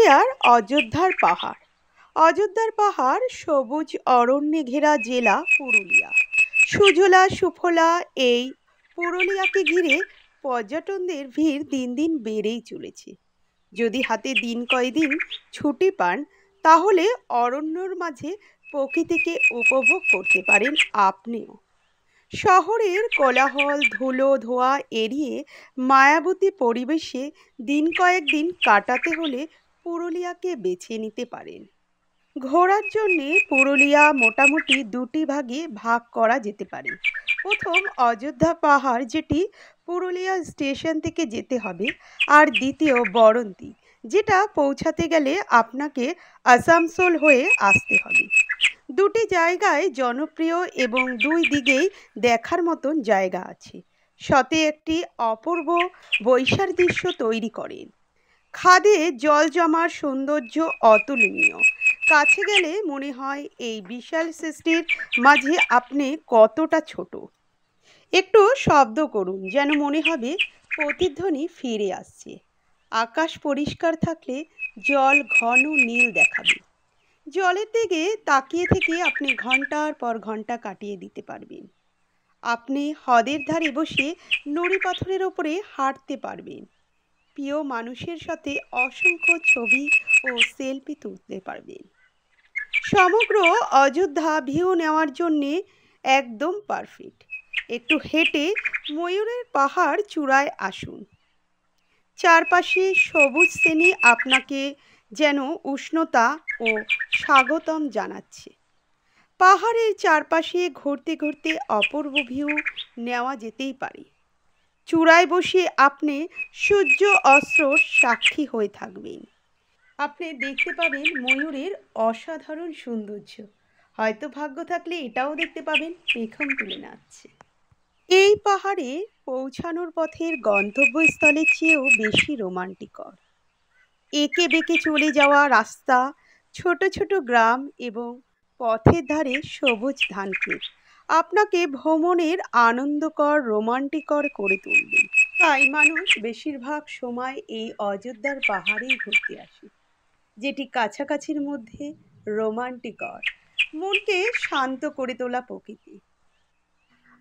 পুরুলিয়ার অযোধ্যার পাহাড়। অযোধ্যার পাহাড় সবুজ অরণ্যে ঘেরা জেলা পুরুলিয়া। সুজলা সুফলা এই পুরুলিয়াকে ঘিরে পর্যটকদের ভিড় দিন দিন বেড়েই চলেছে। যদি হাতে দিন কয়দিন ছুটি পান, তাহলে অরণ্যর মাঝে প্রকৃতিকে উপভোগ করতে পারেন আপনিও। শহরের কোলাহল ধুলো ধোঁয়া এড়িয়ে মায়াবতী পরিবেশে দিন কয়েকদিন কাটাতে হলে পুরুলিয়াকে বেছে নিতে পারেন। ঘোরার জন্যে পুরুলিয়া মোটামুটি দুটি ভাগে ভাগ করা যেতে পারে। প্রথম, অযোধ্যা পাহাড়, যেটি পুরুলিয়া স্টেশন থেকে যেতে হবে। আর দ্বিতীয়, বরন্তি, যেটা পৌঁছাতে গেলে আপনাকে আসানসোল হয়ে আসতে হবে। দুটি জায়গায় জনপ্রিয় এবং দুই দিকেই দেখার মতন জায়গা আছে। সাথে একটি অপূর্ব বৈশার দৃশ্য তৈরি করেন। খাদে জল জমার সৌন্দর্য অতুলনীয়। কাছে গেলে মনে হয় এই বিশাল সৃষ্টির মাঝে আপনি কতটা ছোট। একটু শব্দ করুন, যেন মনে হবে প্রতিধ্বনি ফিরে আসছে। আকাশ পরিষ্কার থাকলে জল ঘন নীল দেখাবে। জলের দিকে তাকিয়ে থেকে আপনি ঘন্টার পর ঘন্টা কাটিয়ে দিতে পারবেন। আপনি হ্রদের ধারে বসে নুড়ি পাথরের ওপরে হাঁটতে পারবেন। প্রিয় মানুষের সাথে অসংখ্য ছবি ও সেলফি তুলতে পারবেন। সমগ্র অযোধ্যা ভিউ নেওয়ার জন্যে একদম পারফেক্ট। একটু হেঁটে ময়ূরের পাহাড় চূড়ায় আসুন। চারপাশে সবুজ শ্রেণী আপনাকে যেন উষ্ণতা ও স্বাগতম জানাচ্ছে। পাহাড়ের চারপাশে ঘুরতে ঘুরতে অপূর্ব ভিউ নেওয়া যেতেই পারে। চূড়ায় বসে আপনি সূর্য অস্ত্রর সাক্ষী হয়ে থাকবেন। আপনি দেখতে পাবেন ময়ূরের অসাধারণ সৌন্দর্য। হয়তো ভাগ্য থাকলে এটাও দেখতে পাবেন পেখম তুলে নাচছে। এই পাহাড়ে পৌঁছানোর পথের গন্তব্যস্থলের চেয়েও বেশি রোমান্টিকর। এঁকে বেঁকে চলে যাওয়া রাস্তা, ছোট ছোট গ্রাম এবং পথের ধারে সবুজ ধানক্ষেত আপনাকে ভ্রমণের আনন্দকর রোমান্টিকর করে তুলবে। তাই মানুষ বেশিরভাগ সময় এই অযোধ্যার পাহাড়েই ঘুরতে আসে, যেটি কাছাকাছির মধ্যে রোমান্টিকর, মনকে শান্ত করে তোলা প্রকৃতি।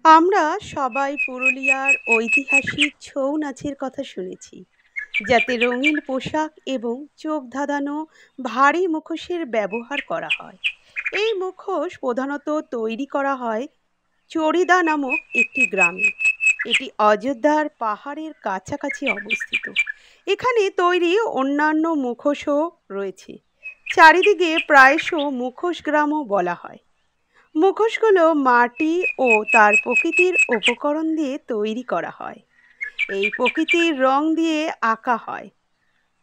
আমরা সবাই পুরুলিয়ার ঐতিহাসিক ছৌ নাচের কথা শুনেছি, যাতে রঙিন পোশাক এবং চোখ ধাঁধানো ভারী মুখোশের ব্যবহার করা হয়। এই মুখোশ প্রধানত তৈরি করা হয় চরিদা নামক একটি গ্রামে। এটি অযোধ্যার পাহাড়ের কাছাকাছি অবস্থিত। এখানে তৈরি অন্যান্য মুখোশও রয়েছে। চারিদিকে প্রায়শ মুখোশ গ্রামও বলা হয়। মুখোশগুলো মাটি ও তার প্রকৃতির উপকরণ দিয়ে তৈরি করা হয়। এই প্রকৃতির রং দিয়ে আঁকা হয়,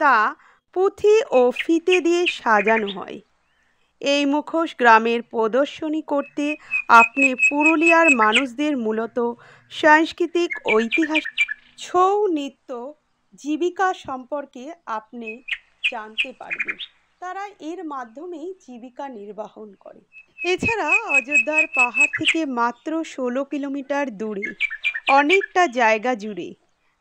তা পুঁথি ও ফিতে দিয়ে সাজানো হয়। এই মুখোশ গ্রামের প্রদর্শনী করতে আপনি পুরুলিয়ার মানুষদের মূলত সাংস্কৃতিক ঐতিহাসিক ছৌ নৃত্য জীবিকা সম্পর্কে আপনি জানতে পারবেন। তারা এর মাধ্যমেই জীবিকা নির্বাহন করে। এছাড়া অযোধ্যার পাহাড় থেকে মাত্র 16 কিলোমিটার দূরে অনেকটা জায়গা জুড়ে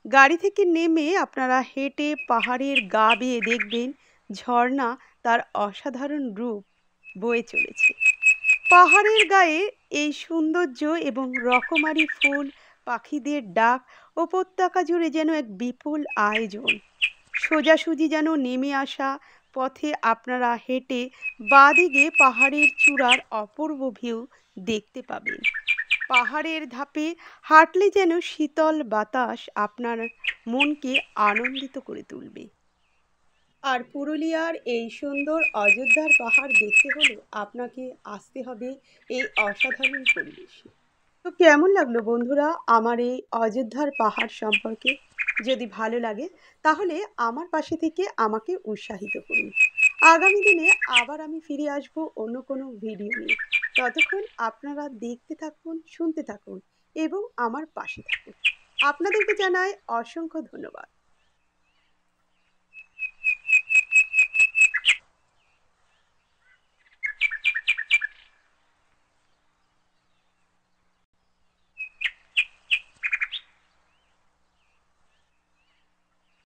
গাড়ি থেকে নেমে আপনারা হেঁটে পাহাড়ের গা বেয়ে দেখবেন ঝর্ণা তার অসাধারণ রূপ বয়ে চলেছে। পাহাড়ের গায়ে এই সৌন্দর্য এবং রকমারি ফুল, পাখিদের ডাক উপত্যকা জুড়ে যেন এক বিপুল আয়োজন। সোজাসুজি যেন নেমে আসা পথে আপনারা হেঁটে বাঁদিকে পাহাড়ের চূড়ার অপূর্ব ভিউ দেখতে পাবেন। পাহাড়ের ধাপে হাঁটলে যেন শীতল বাতাস আপনার মনকে আনন্দিত করে তুলবে। আর পুরুলিয়ার এই সুন্দর অযোধ্যার পাহাড় দেখতে হলে আপনাকে আসতে হবে এই অসাধারণ পরিবেশে। তো কেমন লাগলো বন্ধুরা আমার এই অযোধ্যার পাহাড় সম্পর্কে? যদি ভালো লাগে তাহলে আমার পাশে থেকে আমাকে উৎসাহিত করুন। আগামী দিনে আবার আমি ফিরে আসব অন্য কোনো ভিডিও নিয়ে। ততক্ষণ আপনারা দেখতে থাকুন, শুনতে থাকুন এবং আমার পাশে থাকুন। আপনাদেরকে জানাই অসংখ্য ধন্যবাদ।